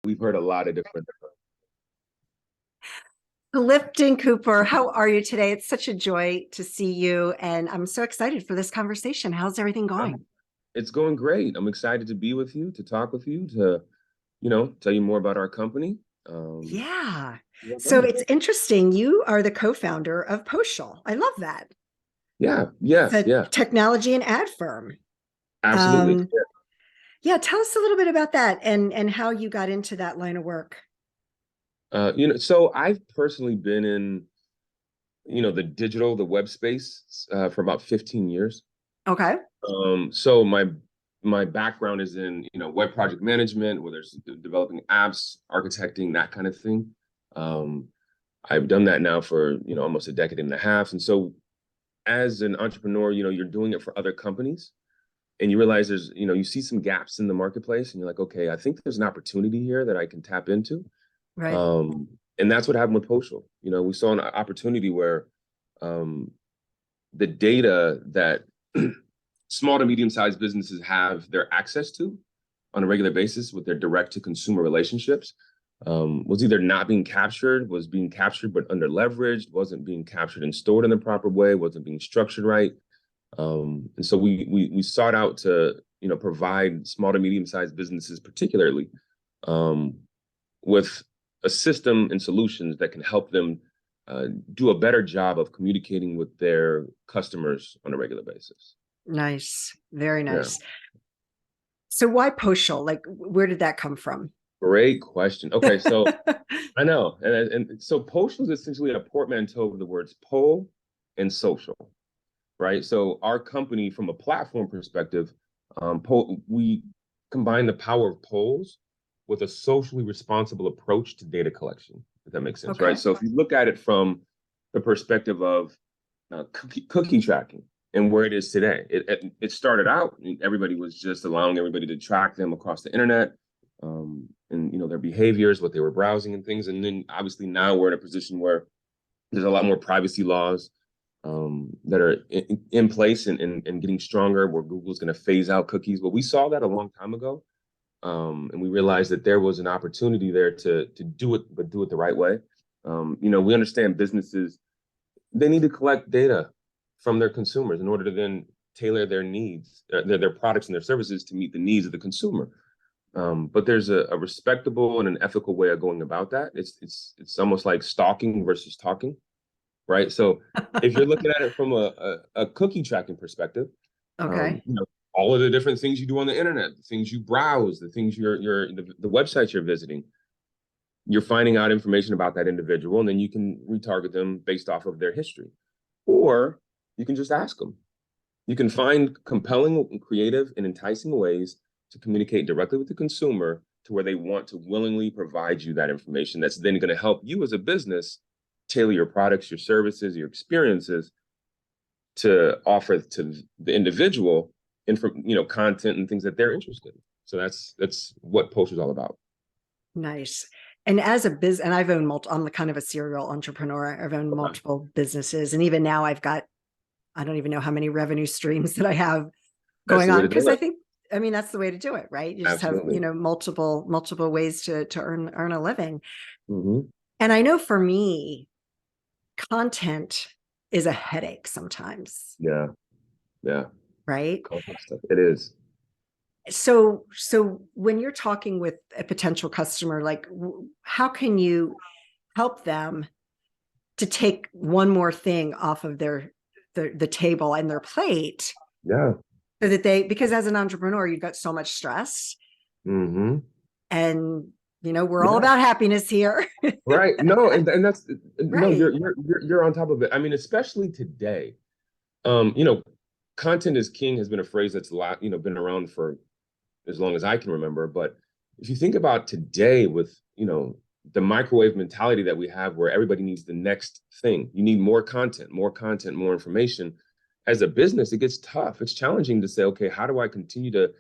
We've heard a lot of different. Clifton Cooper, how are you today? It's such a joy to see you, and I'm so excited for this conversation. How's everything going? It's going great. I'm excited to be with you, to talk with you, to tell you more about our company. Um, Yeah. So welcome. it's interesting. You are the co-founder of Pocial. I love that. Yeah, It's yeah, a yeah, technology and ad firm. absolutely. Um, yeah, tell us a little bit about that and how you got into that line of work. So I've personally been in, the web space for about 15 years. Okay. So my background is in, web project management, whether it's developing apps, architecting, that kind of thing. Um, I've done that now for, almost a decade and a half. And so as an entrepreneur, you're doing it for other companies and you realize there's, you see some gaps in the marketplace and you're like, okay, I think there's an opportunity here that I can tap into. Right. Um, and that's what happened with Pocial. We saw an opportunity where um, the data that small to medium-sized businesses have their access to on a regular basis with their direct to consumer relationships was either not being captured, was being captured but under leveraged, wasn't being captured and stored in the proper way, wasn't being structured right. And so we sought out to provide small to medium sized businesses particularly um, with a system and solutions that can help them do a better job of communicating with their customers on a regular basis. Nice. Very Yeah, nice. So why Pocial? Like, where did that come from? great question. Okay, so I know, and so Postal is essentially a portmanteau of the words "poll" and "social." Right? So our company, from a platform perspective, we combine the power of polls with a socially responsible approach to data collection, if that makes sense, right? Okay. So if you look at it from the perspective of cookie tracking and where it is today, it started out, everybody was just allowing everybody to track them across the internet, and their behaviors, what they were browsing and things. And then obviously now we're in a position where there's a lot more privacy laws that are in place and getting stronger, where Google's going to phase out cookies. But we saw that a long time ago, and we realized that there was an opportunity there to do it, but do it the right way. We understand businesses, they need to collect data from their consumers in order to then tailor their needs, their products and their services to meet the needs of the consumer. But there's a respectable and an ethical way of going about that. It's almost like stalking versus talking, right? So if you're looking at it from a cookie tracking perspective, Okay. all of the different things you do on the internet, the things you browse, the things the websites you're visiting, you're finding out information about that individual, and then you can retarget them based off of their history, or you can just ask them. You can find compelling, creative, and enticing ways to communicate directly with the consumer to where they want to willingly provide you that information that's then going to help you as a business tailor your products, your services, your experiences to offer to the individual content and things that they're interested in. So that's what Post is all about. Nice. And as a business, and I've owned I'm the kind of a serial entrepreneur. I've owned Okay. multiple businesses. And even now I've got, I don't even know how many revenue streams that I have That's going the way on. to Because do I it. think, I mean, that's the way to do it, right? You just have, Absolutely. multiple ways to earn a living. Hmm. And I know for me, content is a headache sometimes, Yeah. Yeah. right? Complex stuff. It is. So when you're talking with a potential customer, like how can you help them to take one more thing off of the table and their plate Yeah. so that they, because as an entrepreneur you've got so much stress, Hmm. and we're all Yeah. about happiness here. Right. No, and that's no, Right. you're on top of it. I mean, especially today. Um, you know, Content is king has been a phrase that's been around for as long as I can remember. But if you think about today with, the microwave mentality that we have where everybody needs the next thing, you need more content, more information. As a business, it gets tough. It's challenging to say, okay, how do I continue to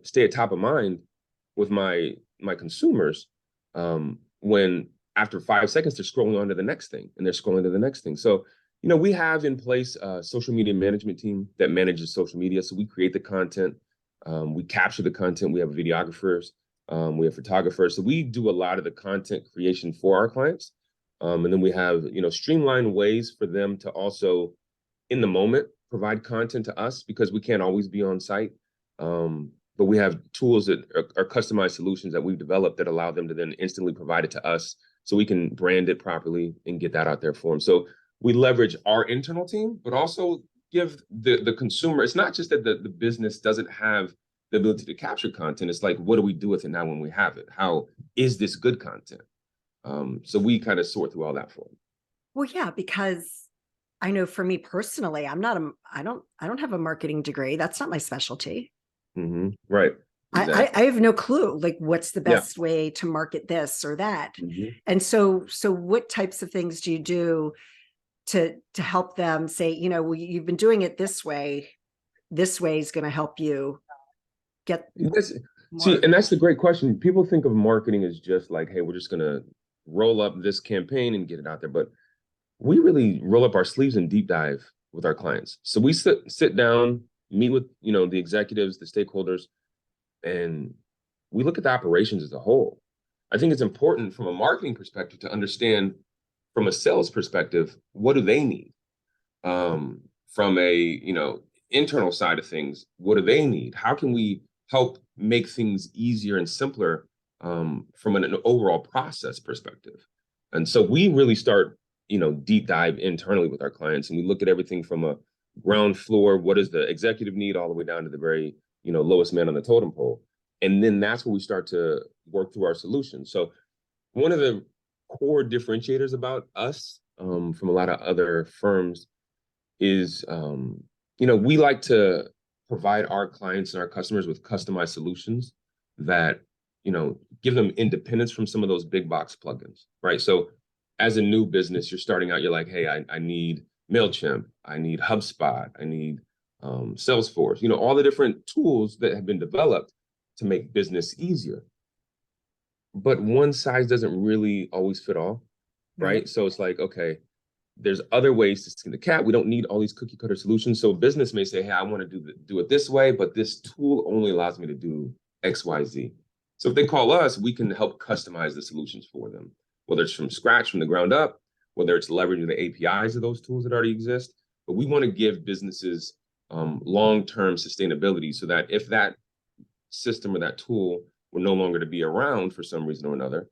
stay at top of mind with my consumers when after 5 seconds they're scrolling on to the next thing and they're scrolling to the next thing. So we have in place a social media management team that manages social media. So we create the content, we capture the content. We have videographers We have photographers. So we do a lot of the content creation for our clients. And then we have, streamlined ways for them to also, in the moment, provide content to us because we can't always be on site. But we have tools that are customized solutions that we've developed that allow them to then instantly provide it to us so we can brand it properly and get that out there for them. So we leverage our internal team, but also give the consumer, it's not just that the business doesn't have the ability to capture content. It's like, what do we do with it now when we have it? How is this good content? So we kind of sort through all that for them. Well, yeah, because I know for me personally, I don't have a marketing degree. That's not my specialty. Right. Exactly. I have no clue, like what's the Yeah. best way to market this or that. And so what types of things do you do to help them say, well, you've been doing it this way is going to help you get more. And that's the great question. People think of marketing as just like, hey, we're just going to roll up this campaign and get it out there. But we really roll up our sleeves and deep dive with our clients. So we sit down, meet with, the executives, the stakeholders, and we look at the operations as a whole. I think it's important from a marketing perspective to understand from a sales perspective, what do they need? From a, internal side of things, what do they need? How can we help make things easier and simpler from an overall process perspective? And so we really start, deep dive internally with our clients, and we look at everything from a ground floor, what does the executive need, all the way down to the very, lowest man on the totem pole. And then that's where we start to work through our solutions. So one of the core differentiators about us from a lot of other firms is, we like to provide our clients and our customers with customized solutions that, give them independence from some of those big box plugins, right? So as a new business, you're starting out, you're like, hey, I need MailChimp, I need HubSpot, I need Salesforce, all the different tools that have been developed to make business easier. But one size doesn't really always fit all, right? So it's like, okay, there's other ways to skin the cat. We don't need all these cookie cutter solutions. So business may say, hey, I want to do it this way, but this tool only allows me to do X, Y, Z. So if they call us, we can help customize the solutions for them, whether it's from scratch, from the ground up, whether it's leveraging the APIs of those tools that already exist. But we want to give businesses long-term sustainability so that if that system or that tool were no longer to be around for some reason or another,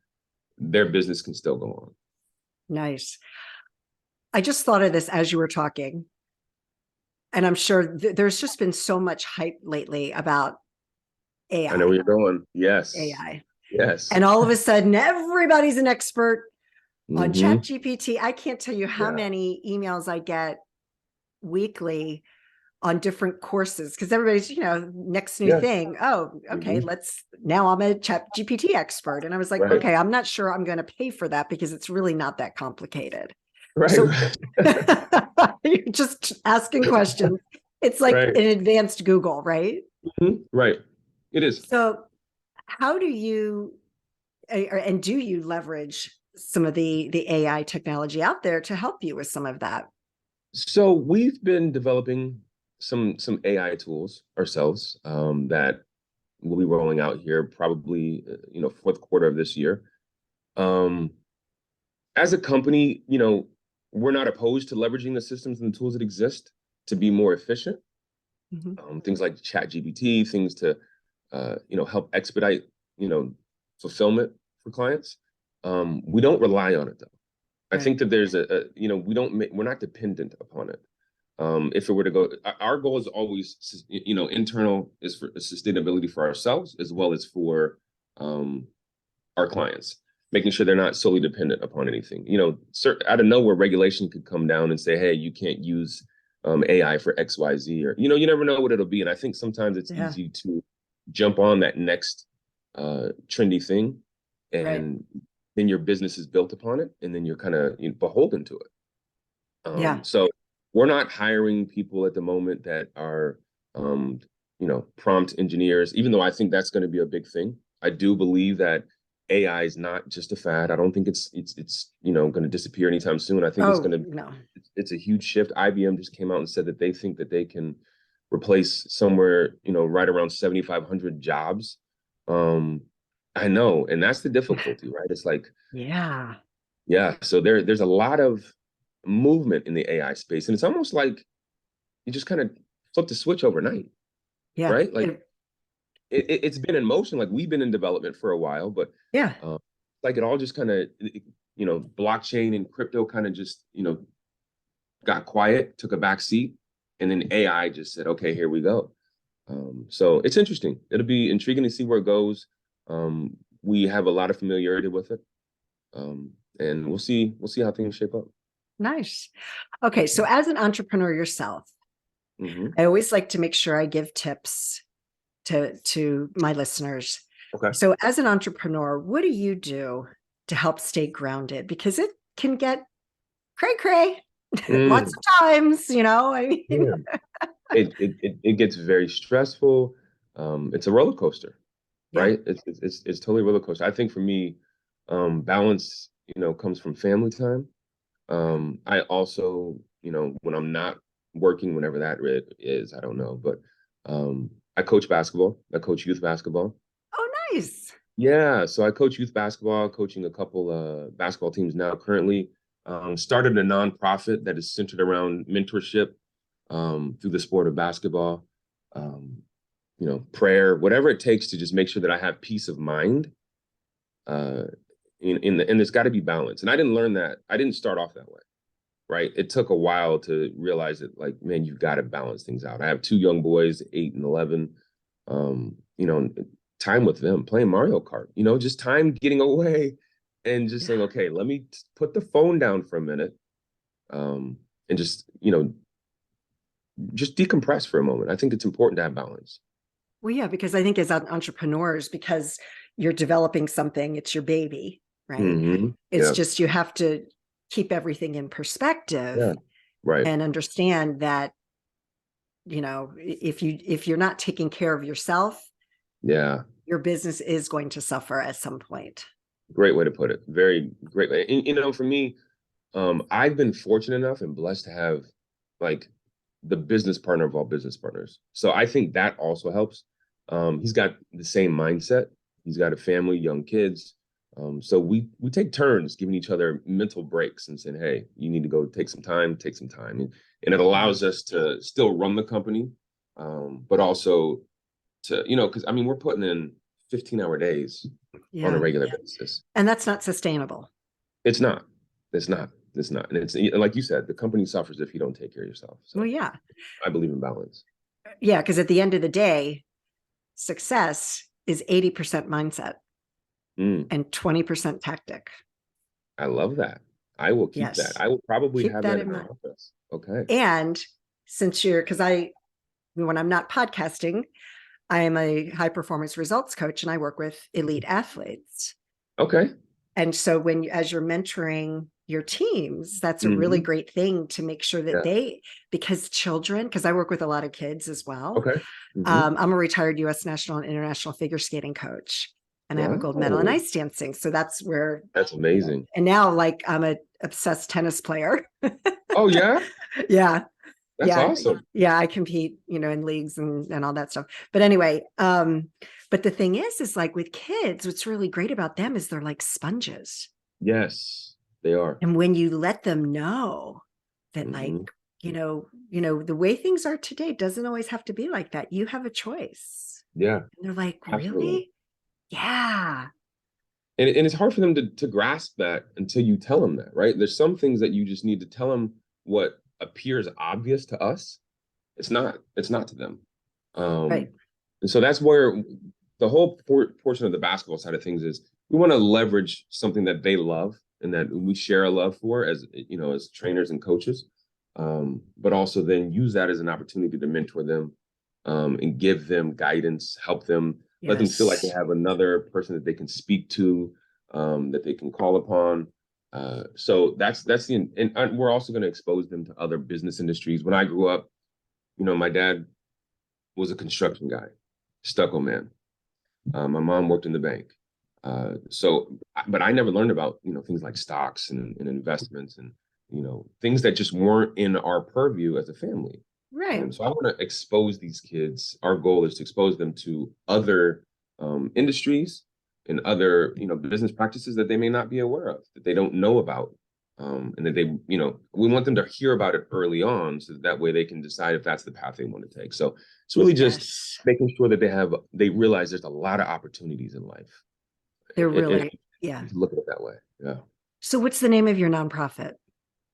their business can still go on. Nice. I just thought of this as you were talking, and I'm sure there's just been so much hype lately about AI. I know where you're going. Yes. AI. Yes. And all of a sudden, everybody's an expert on ChatGPT. I can't tell you how many emails I get weekly on different courses because everybody's, next new thing. Oh, okay. Now I'm a ChatGPT expert. And I was like, okay, I'm not sure I'm going to pay for that because it's really not that complicated. Right. So you're just asking questions. It's like an advanced Google, right? Right. It is. So how do you, and do you leverage some of the AI technology out there to help you with some of that? So we've been developing some AI tools ourselves that we'll be rolling out here probably, fourth quarter of this year. As a company, we're not opposed to leveraging the systems and the tools that exist to be more efficient. Things like ChatGPT, things to, help expedite, fulfillment for clients. We don't rely on it though. I think that there's we're not dependent upon it. If it were to go, our goal is always, internal is for sustainability for ourselves as well as for our clients, making sure they're not solely dependent upon anything. Out of nowhere, regulation could come down and say, hey, you can't use AI for X, Y, Z, or, you never know what it'll be. And I think sometimes it's easy to jump on that next trendy thing and then your business is built upon it. And then you're kind of beholden to it. So we're not hiring people at the moment that are, prompt engineers, even though I think that's going to be a big thing. I do believe that AI is not just a fad. I don't think it's going to disappear anytime soon. I think it's a huge shift. IBM just came out and said that they think that they can replace somewhere, right around 7,500 jobs I know, and that's the difficulty, right? It's like, Yeah. yeah, so there's a lot of movement in the AI space, and it's almost like you just kind of flip the switch overnight, Yeah. right? Like it's been in motion, like we've been in development for a while, but Yeah. like it all just kind of, blockchain and crypto kind of just, got quiet, took a back seat, and then AI just said, okay, here we go. So it's interesting. It'll be intriguing to see where it goes. We have a lot of familiarity with it, and we'll see how things shape up. Nice. Okay. So as an entrepreneur yourself, Hmm. I always like to make sure I give tips to my listeners. Okay. So as an entrepreneur, what do you do to help stay grounded? Because it can get cray cray lots Mm, of times, I mean, yeah. It gets very stressful. It's a roller coaster, yeah, right? It's totally a roller coaster. I think for me, balance, comes from family time. I also, when I'm not working, whenever that is, I don't know, but I coach basketball. I coach youth basketball. oh, nice. Yeah, so I coach youth basketball, coaching a couple basketball teams now currently. Started a nonprofit that is centered around mentorship through the sport of basketball. Um, prayer, whatever it takes to just make sure that I have peace of mind. Uh, and there's got to be balance. And I didn't learn that. I didn't start off that way, right? It took a while to realize that, like, man, you've got to balance things out. I have two young boys, 8 and 11. Um, you know, time with them, playing Mario Kart. Just time getting away and just Yeah. saying, okay, let me put the phone down for a minute, um, and just decompress for a moment. I think it's important to have balance. Well, yeah, because I think as entrepreneurs, because you're developing something, it's your baby, right? It's Yeah. just you have to keep everything in perspective Yeah. Right. and understand that, if you're not taking care of yourself, Yeah. your business is going to suffer at some point. Great way to put it. Very great way. And, for me, I've been fortunate enough and blessed to have, like, the business partner of all business partners. So I think that also helps. He's got the same mindset. He's got a family, young kids. So we take turns giving each other mental breaks and saying, "Hey, you need to go take some time, and it Yeah. allows us to still run the company, but also to, because I mean we're putting in 15-hour days on a Yeah. regular basis. And that's not sustainable. It's not. It's not. It's not. And it's like you said, the company suffers if you don't take care of yourself. Well, So yeah. I believe in balance. Yeah. Because at the end of the day, success is 80% mindset Mm, and 20% tactic. I love that. I will keep that. Yes. I will probably Keep have that that in in my mind. office. Okay. And because when I'm not podcasting, I am a high performance results coach and I work with elite athletes. Okay. And so as you're mentoring your teams, that's a really Hmm. great thing to make sure that Yeah. because I work with a lot of kids as well. Okay. Hmm. I'm a retired US national and international figure skating coach, and I have a gold medal in Wow. ice dancing. So that's where, That's amazing. and now like I'm a obsessed tennis player. Oh yeah. Yeah. That's Yeah. awesome. Yeah. I compete, in leagues and all that stuff. But anyway, but the thing is like with kids, what's really great about them is they're like sponges. Yes, they are. And when you let them know that, like, Hmm. the way things are today doesn't always have to be like that. You have a choice. Yeah, And they're like, absolutely. really? Yeah. And it's hard for them to grasp that until you tell them that, right? There's some things that you just need to tell them what appears obvious to us. It's not to them. Right. And so that's where the whole portion of the basketball side of things is we want to leverage something that they love and that we share a love for as trainers and coaches, but also then use that as an opportunity to mentor them, and give them guidance, help them, let them feel like they Yes. have another person that they can speak to, that they can call upon. So that's and we're also going to expose them to other business industries. When I grew up, my dad was a construction guy, stucco man. My mom worked in the bank. But I never learned about, things like stocks and investments and, things that just weren't in our purview as a family. Right. So I want to expose these kids. Our goal is to expose them to other industries, and other, business practices that they may not be aware of, that they don't know about. And that they, we want them to hear about it early on, so that way they can decide if that's the path they want to take. So it's really just Yes. making sure that they realize there's a lot of opportunities in life. They're And really, yeah. look at it that way. Yeah. So what's the name of your nonprofit?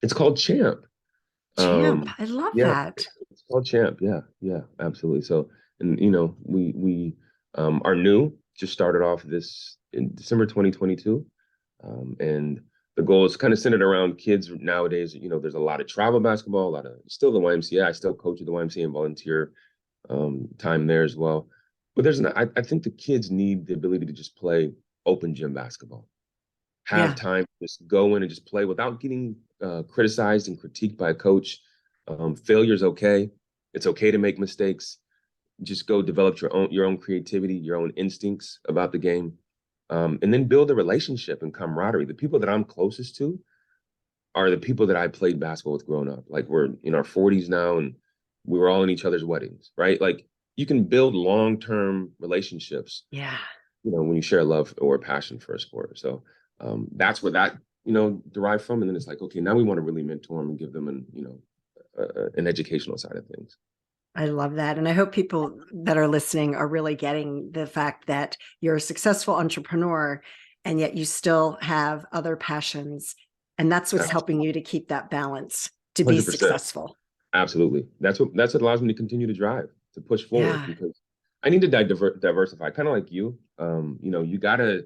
It's called Champ. Champ. I love Yeah, that. it's called Champ. Yeah, yeah, absolutely. So, and we are new. Just started off this in December 2022, and the goal is kind of centered around kids nowadays. There's a lot of travel basketball, a lot of still the YMCA. I still coach at the YMCA and volunteer time there as well. But I think the kids need the ability to just play open gym basketball, have Yeah. time to just go in and just play without getting criticized and critiqued by a coach. Failure's okay. It's okay to make mistakes. Just go develop your own creativity, your own instincts about the game, and then build a relationship and camaraderie. The people that I'm closest to are the people that I played basketball with growing up. Like, we're in our 40s now, and we were all in each other's weddings, right? Like, you can build long-term relationships, Yeah. when you share a love or a passion for a sport. So that's where that derived from. And then it's like, okay, now we want to really mentor them and give them an educational side of things. I love that. And I hope people that are listening are really getting the fact that you're a successful entrepreneur and yet you still have other passions. And that's what's helping you to keep that balance to be 100%. successful. Absolutely. That's what allows me to continue to drive, to push forward, Yeah. because I need to diversify, kind of like you. You gotta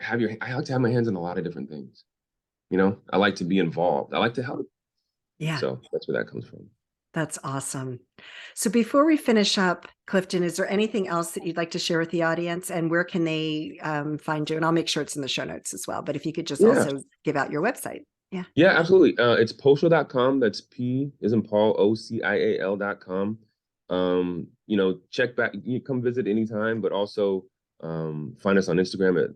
I like to have my hands in a lot of different things. I like to be involved. I like to help. Yeah. So that's where that comes from. That's awesome. So before we finish up, Clifton, is there anything else that you'd like to share with the audience, and where can they find you? And I'll make sure it's in the show notes as well. But if you could just Yeah. also give out your website. Yeah. Yeah, absolutely. It's Pocial.com. That's P as in Paul, OCIAL.com. Check back, you come visit anytime, but also find us on Instagram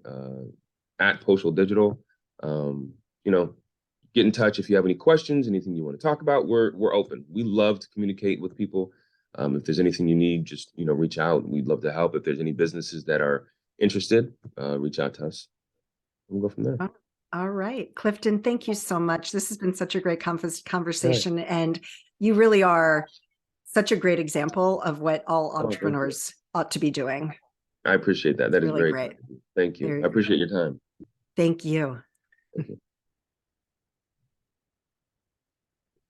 at Pocial Digital. You know, get in touch if you have any questions, anything you want to talk about. We're open. We love to communicate with people. If there's anything you need, just reach out. We'd love to help. If there's any businesses that are interested, reach out to us. We'll go from there. All right, Clifton, thank you so much. This has been such a great conversation, Right. and you really are such a great example of what all Oh, thank you. entrepreneurs ought to be doing. I appreciate that. That is Really very great. kind. Thank you. I appreciate your time. Thank you. Thank you.